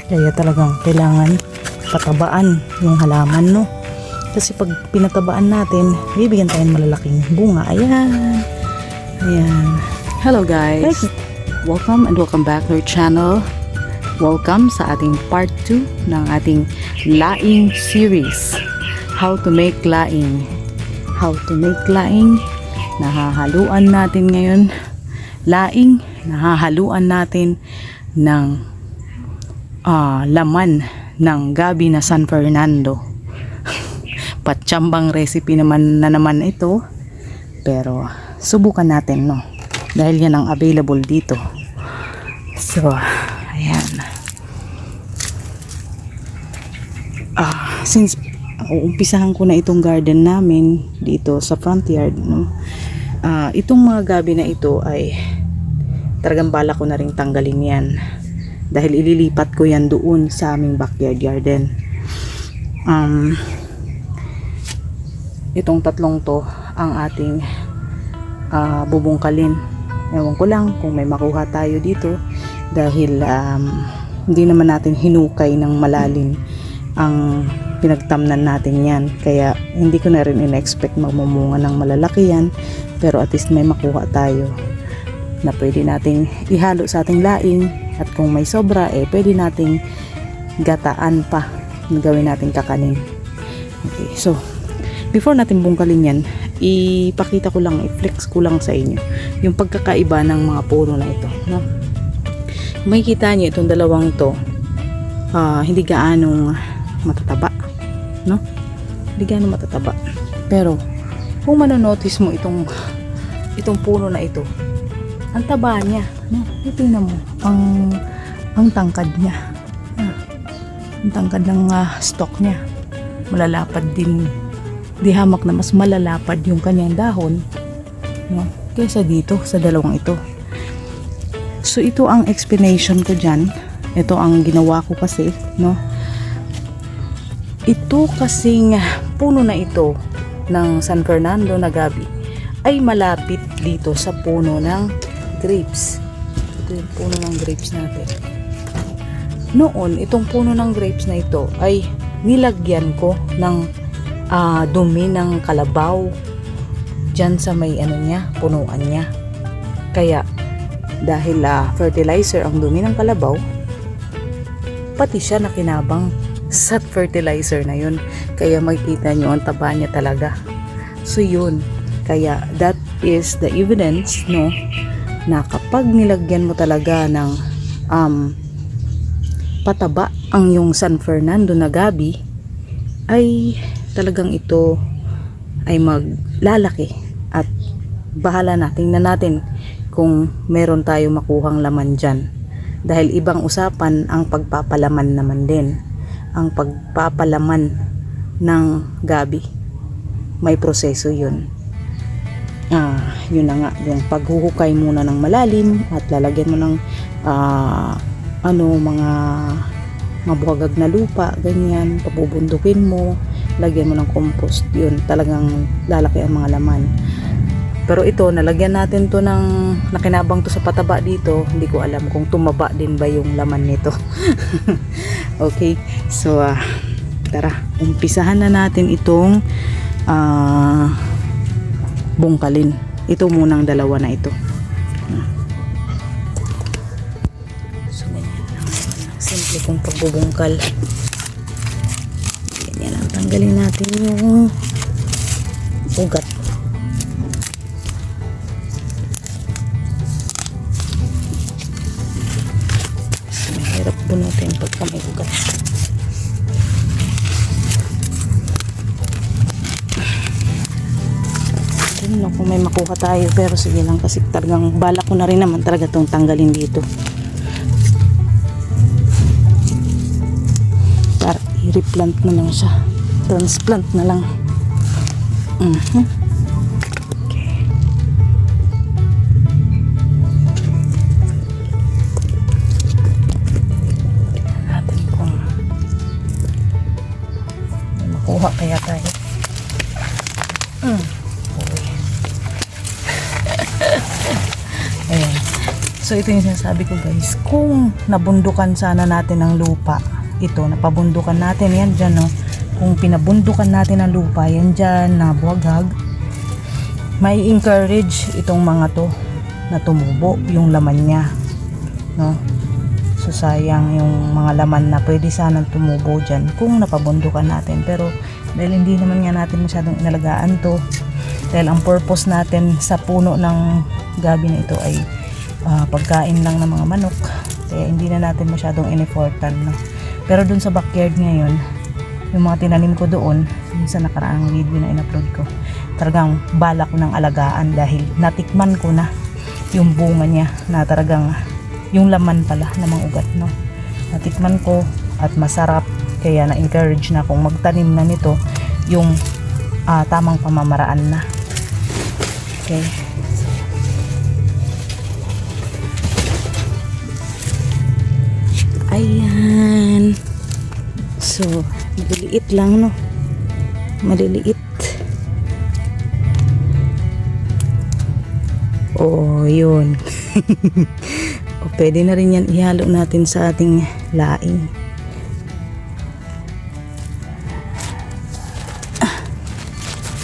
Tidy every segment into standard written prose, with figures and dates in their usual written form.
Kaya talagang kailangan patabaan yung halaman, no? Kasi pag pinatabaan natin, bibigyan tayong malalaking bunga. Ayan. Ayan. Hello guys! Welcome and welcome back to our channel. Welcome sa ating part 2 ng ating laing series. How to make laing. How to make laing. Nahahaluan natin ngayon. Laing, nahahaluan natin ng laman ng gabi na San Fernando. Patsambang recipe naman ito. Pero subukan natin, no? Dahil yan ang available dito. So, ayan. Since uumpisahan ko na itong garden namin dito sa front yard, no? Itong mga gabi na ito ay talagang bala ko na ring tanggalin yan. Dahil ililipat ko yan doon sa aming backyard garden. Itong tatlong to ang ating bubungkalin. Ewan ko lang kung may makuha tayo dito dahil hindi naman natin hinukay ng malalim ang pinagtamnan natin yan. Kaya hindi ko na rin in-expect magmumunga ng malalaki yan, pero at least may makuha tayo na pwede nating ihalo sa ating laing, at kung may sobra pwede nating gataan pa, gawin nating kakanin. Okay, so before natin bungkalin yan, ipakita ko lang, i-flex ko lang sa inyo yung pagkakaiba ng mga puno na ito, no? Makikita niyo itong dalawang to, hindi gaanong matataba, no? Hindi gaanong matataba, pero kung manonotice mo itong puno na ito, ang taba niya, no? Tingnan mo ang tangkad niya, ang tangkad ng stalk niya, malalapad din. Di hamak na mas malalapad yung kanyang dahon, no, kaysa dito sa dalawang ito. So ito ang explanation ko dyan. Ito ang ginawa ko kasi, no. Ito kasing puno na ito ng San Fernando na gabi ay malapit dito sa puno ng grapes. Ito yung puno ng grapes natin. Noon, itong puno ng grapes na ito ay nilagyan ko ng dumi ng kalabaw dyan sa may punuan niya. Kaya dahil fertilizer ang dumi ng kalabaw, pati siya nakinabang sa fertilizer na yun. Kaya makikita nyo ang taba niya talaga. So yun, kaya that is the evidence, no, na kapag nilagyan mo talaga ng pataba ang yung San Fernando na gabi, ay talagang ito ay maglalaki, at bahala na, tingnan natin kung meron tayo makuhang laman dyan. Dahil ibang usapan ang pagpapalaman naman din. Ang pagpapalaman ng gabi, may proseso yun. Yun na nga, yung paghuhukay muna ng malalim at lalagyan mo ng mga mabuhagag na lupa, ganyan, papubundukin mo, lagyan mo ng compost, yun, talagang lalaki ang mga laman. Pero ito, nalagyan natin to ng nakinabang to sa pataba dito, hindi ko alam kung tumaba din ba yung laman nito. Okay, so tara, umpisahan na natin itong bungkalin. Ito munang dalawa na ito. Simple kong pagbubungkal. Ganyan lang, tanggalin natin yung ugat. Mahirap bunutin pagka may ugat. Hindi na kung may makuha tayo, pero sige lang, kasi talagang bala ko na rin naman talaga itong tanggalin dito. I-replant na lang siya, transplant na lang. Okay. Natin kung may makuha kaya tayo. Ayan. So ito yung sinasabi ko guys, kung nabundukan sana natin ang lupa, ito napabundukan natin yan dyan, no? Kung pinabundukan natin ang lupa yan dyan na buwagag, may encourage itong mga to na tumubo yung laman niya, no? So sayang yung mga laman na pwede sanang tumubo dyan kung napabundukan natin, pero dahil hindi naman nga natin masyadong inalagaan to, dahil ang purpose natin sa puno ng gabi na ito ay pagkain lang ng mga manok, kaya hindi na natin masyadong in-effortan, no? Pero dun sa backyard ngayon, yung mga tinanim ko doon sa nakaraang video na in-upload ko, talagang balak ko ng alagaan dahil natikman ko na yung bunga niya na talagang yung laman pala na mga ugat, no? Natikman ko at masarap, kaya na-encourage na akong magtanim na nito yung tamang pamamaraan na. Okay. Ayan. So, maliliit lang, no? Maliliit. Oh, yun. O, pwede na rin yan ihalo natin sa ating laing.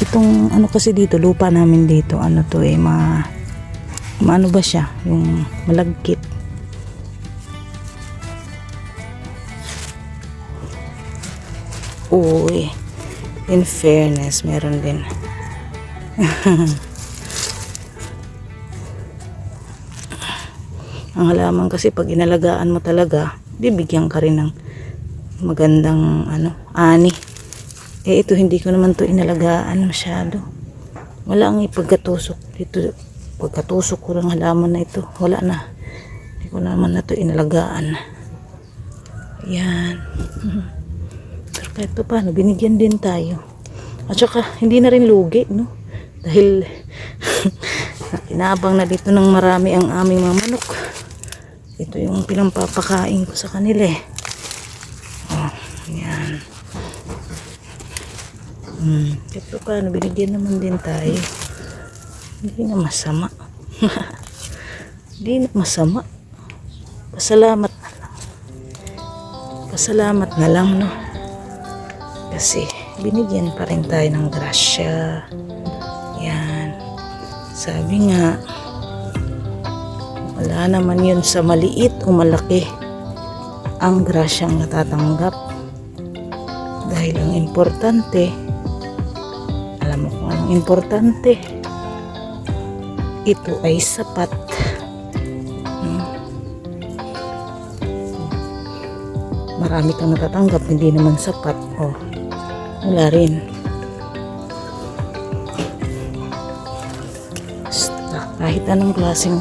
Itong ano kasi dito, lupa namin dito, ano to maano ba siya? Yung malagkit. Uy, in fairness, meron din. Ang halaman kasi pag inalagaan mo talaga, bibigyan ka rin ng magandang ani. Ito hindi ko naman to inalagaan masyado. Wala ang ipagkatusok dito. Pagkatusok ko ng halaman na ito, wala na. Hindi ko naman na to inalagaan. Ayan. Pero kahit pa paano, binigyan din tayo. At saka, hindi na rin lugi, no? Dahil, nakinabang na dito ng marami ang aming mga manok. Ito yung pinampapakain ko sa kanila, eh. Oh, yan. Kahit pa paano, binigyan naman din tayo. Hindi na masama. Hindi na masama. Pasalamat na lang. Pasalamat na lang, no? Kasi binigyan pa rin tayo ng grasya. Yan. Sabi nga, wala naman yun sa maliit o malaki ang grasyang natatanggap. Dahil ang importante, alam mo kung anong importante, ito ay sapat. Marami kang natatanggap, hindi naman sapat. Oh, wala rin. Basta, kahit anong klaseng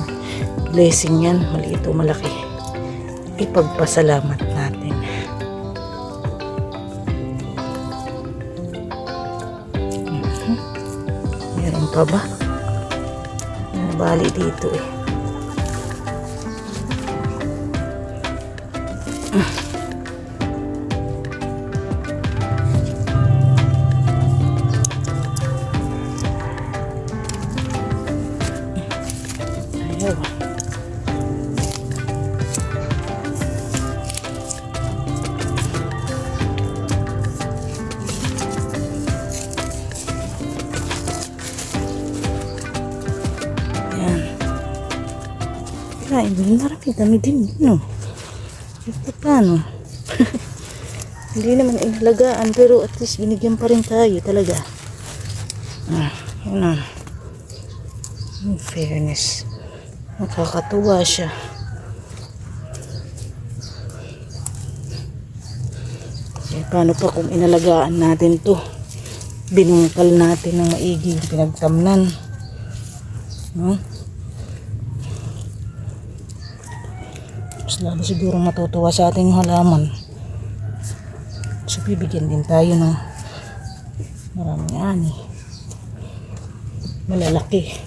blessing yan, maliit o malaki, ipagpasalamat natin. Meron pa ba? Nabali dito, eh. Ayaw. Ayan. Marami kami din, no? Ito paano? Hindi naman inalagaan, pero at least binigyan pa rin tayo talaga. Yun, in fairness, nakakatuwa siya. Paano pa kung inalagaan natin to, binungkal natin ng maigi, pinagtamnan, no? Mas lalo siguro matutuwa sa ating halaman. So bibigyan din tayo ng maraming ani, malalaki.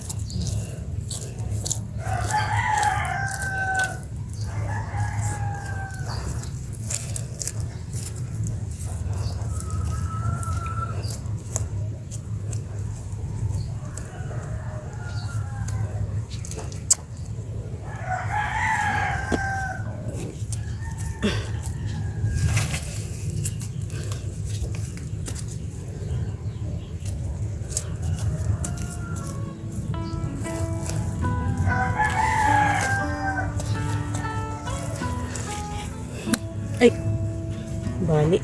ugali.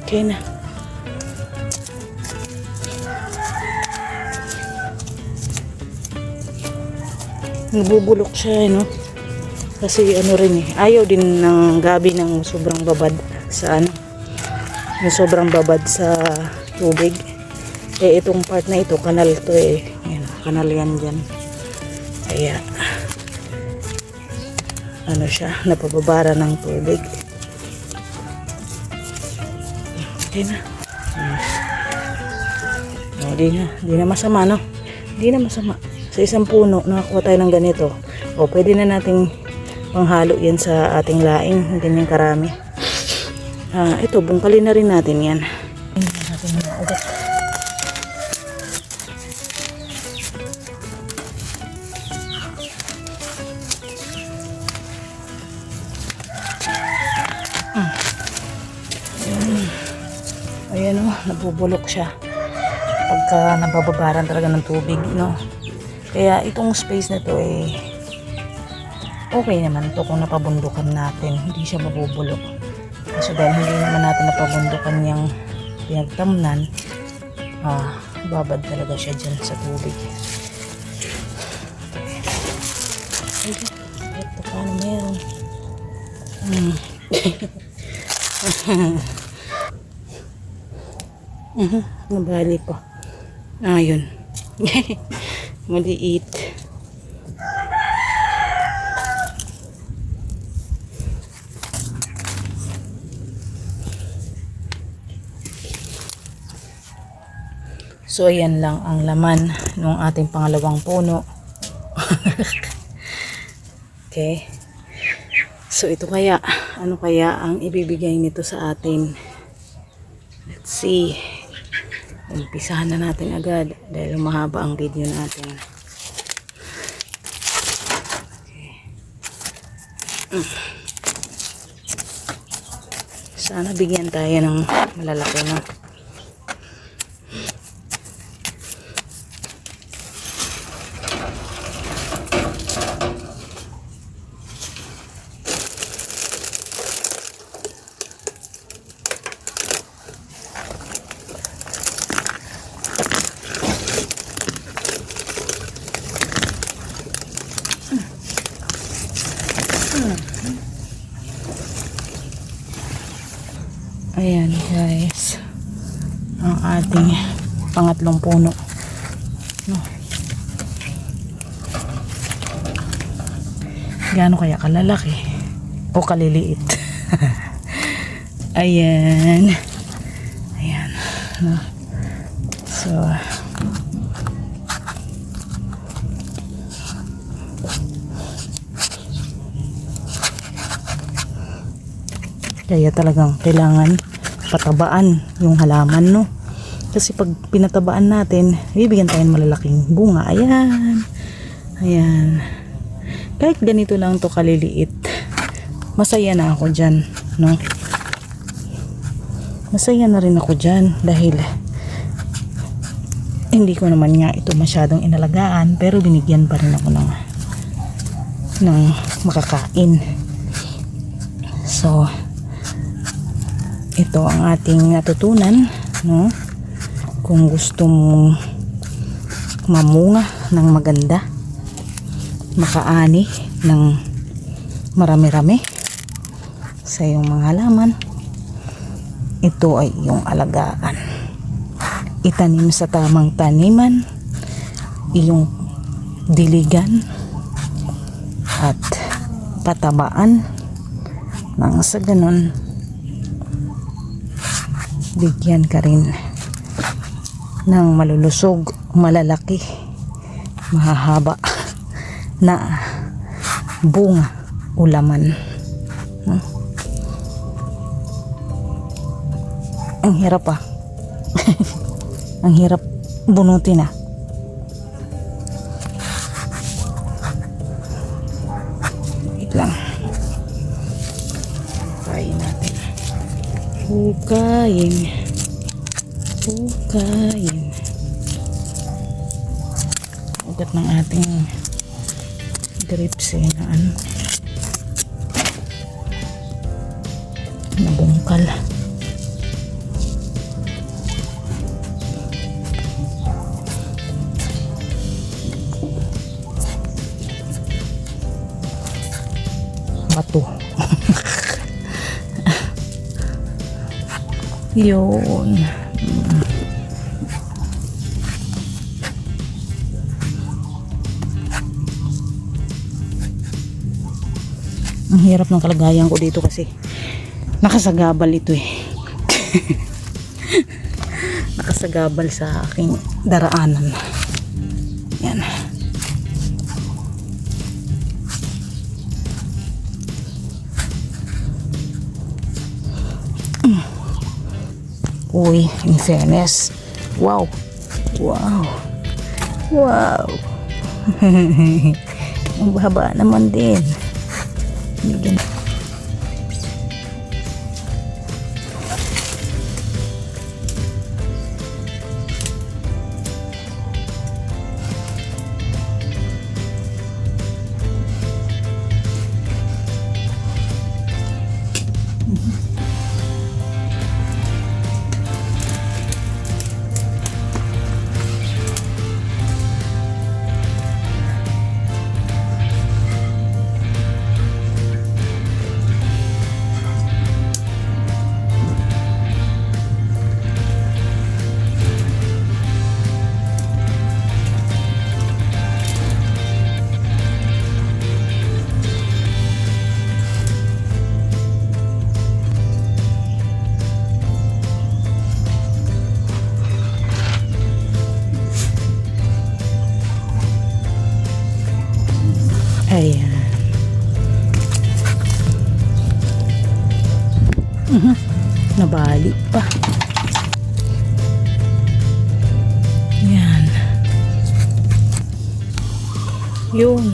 Okay na. Nabubulok siya, no? Kasi ano rin eh, ayaw din ng gabi ng sobrang babad sa ano, yung sobrang babad sa tubig. Eh, itong part na ito, kanal to eh. Yan, kanal yan dyan. Kaya, ano siya, napababara ng tubig. Okay na. No, di na masama, no? Di na masama. Sa isang puno, nakakuha tayo ng ganito. O, pwede na nating panghalo yan sa ating laing. Ganyan karami. Ito, bungkalin na rin natin yan. Natin mga ugat. Ayan o, nabubulok siya pagka nabababaran talaga ng tubig, no? Kaya itong space na to eh okay naman to kung napabundukan natin, hindi siya mabubulok. Kasi dahil hindi naman natin napabundukan yung pinagtamnan, babad talaga siya dyan sa tubig. Ito paano meron nabali pa. Yun. Maliit. So, ayan lang ang laman ng ating pangalawang puno. Okay. So, ito kaya, ano kaya ang ibibigay nito sa atin? Let's see. Umpisahan na natin agad dahil mahaba ang video natin. Okay. Sana bigyan tayo ng malalaki na. Ayan guys, ang ating pangatlong puno, no? Gaano kaya kalalaki o kaliliit? Ayan, ayan, no? So kaya talagang kailangan patabaan yung halaman, no? Kasi pag pinatabaan natin, bibigyan tayo ng malalaking bunga. Ayan. Ayan. Kahit ganito lang to kaliliit, masaya na ako dyan, no? Masaya na rin ako dyan dahil hindi ko naman nga ito masyadong inalagaan, pero binigyan pa rin ako ng makakain. So, ito ang ating natutunan, no? Kung gusto mong mamunga ng maganda, makaani ng marami-rami sa iyong mga halaman, ito ay iyong alagaan. Itanim sa tamang taniman, iyong diligan at patabaan nang sa ganun bigyan ka rin ng malulusog, malalaki, mahahaba na bunga o laman. Ang hirap ang hirap bunutin wait lang, hukayin natin. Hukayin. Ugat ng ating grapes na ano, nabungkal. Bato. Yun. Ang hirap ng kalagayan ko dito kasi nakasagabal ito eh. Nakasagabal sa aking daraanan. Yan. Uy, in fairness. Wow. Wow. Wow. Ang haba naman din. Bigyan. Ayan. Nabali pa. Yan. Yun.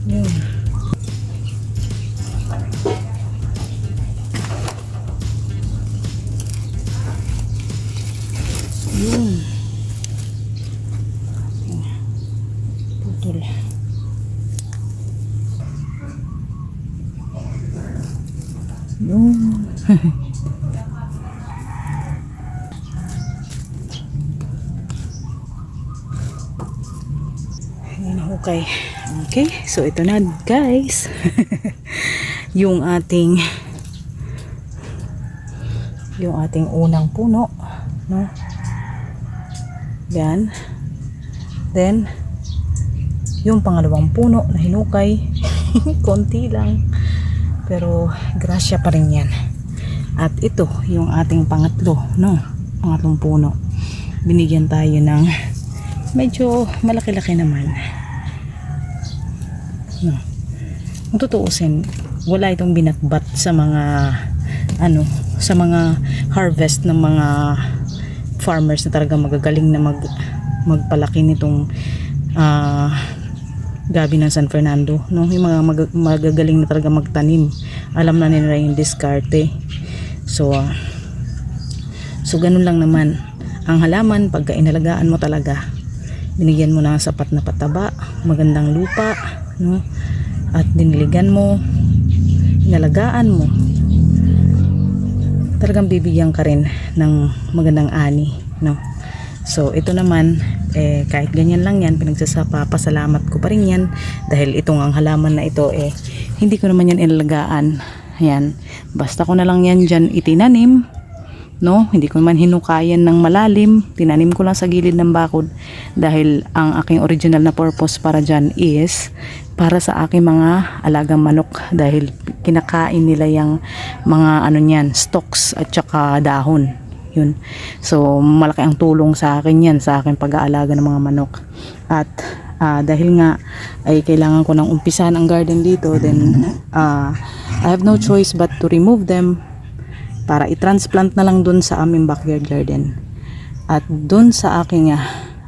Yun. Yun. Putol. Yun. Okay. Okay. So ito na guys. yung ating unang puno, no? Yan. Then yung pangalawang puno na hinukay. Konti lang. Pero grasya pa rin yan. At ito yung ating pangatlo, no? Pangatlong puno. Binigyan tayo ng medyo malaki-laki naman. No. Kung tutuusin, wala itong binatbat sa mga sa mga harvest ng mga farmers na talaga magagaling na magpalaki nitong gabi ng San Fernando, no? Yung mga magagaling na talaga magtanim. Alam na nila yung diskarte. So ganun lang naman ang halaman pagka inalagaan mo talaga. Binigyan mo ng sapat na pataba, magandang lupa, no? At diniligan mo, inalagaan mo, talagang bibigyan ka rin ng magandang ani, no? So ito naman, kahit ganyan lang yan, pasalamat ko pa rin yan dahil itong ang halaman na ito, hindi ko naman yan inalagaan. Yan, basta ko na lang yan dyan itinanim, no? Hindi ko naman hinukayan ng malalim, tinanim ko lang sa gilid ng bakod dahil ang aking original na purpose para dyan is para sa aking mga alagang manok dahil kinakain nila yung mga niyan, stalks at saka dahon. Yun. So malaki ang tulong sa akin yan sa aking pag-aalaga ng mga manok. At dahil nga ay kailangan ko nang umpisahan ang garden dito, then I have no choice but to remove them para i-transplant na lang dun sa aming backyard garden. At dun sa aking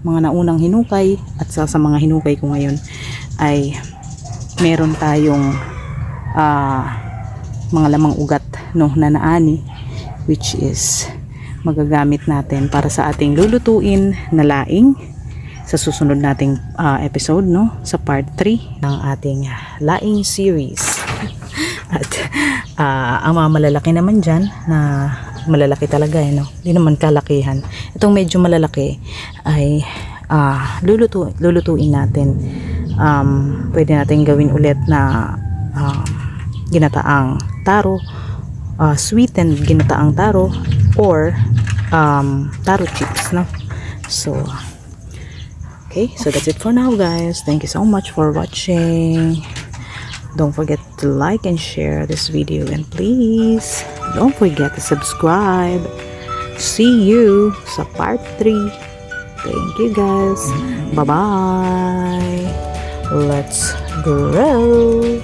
mga naunang hinukay at sa mga hinukay ko ngayon ay meron tayong mga lamang ugat, no, na naani. which is magagamit natin para sa ating lulutuin na laing sa susunod nating episode, no, sa part 3 ng ating laing series. At ang mga malalaki naman dyan, na malalaki talaga, no, hindi naman kalakihan, itong medyo malalaki ay lulutuin natin. Pwede natin gawin ulit na ginataang taro, sweetened ginataang taro, or taro chips, no. So okay, so that's it for now, guys. Thank you so much for watching. Don't forget to like and share this video, and please don't forget to subscribe. See you sa part 3. Thank you, guys. Bye bye. Let's grow.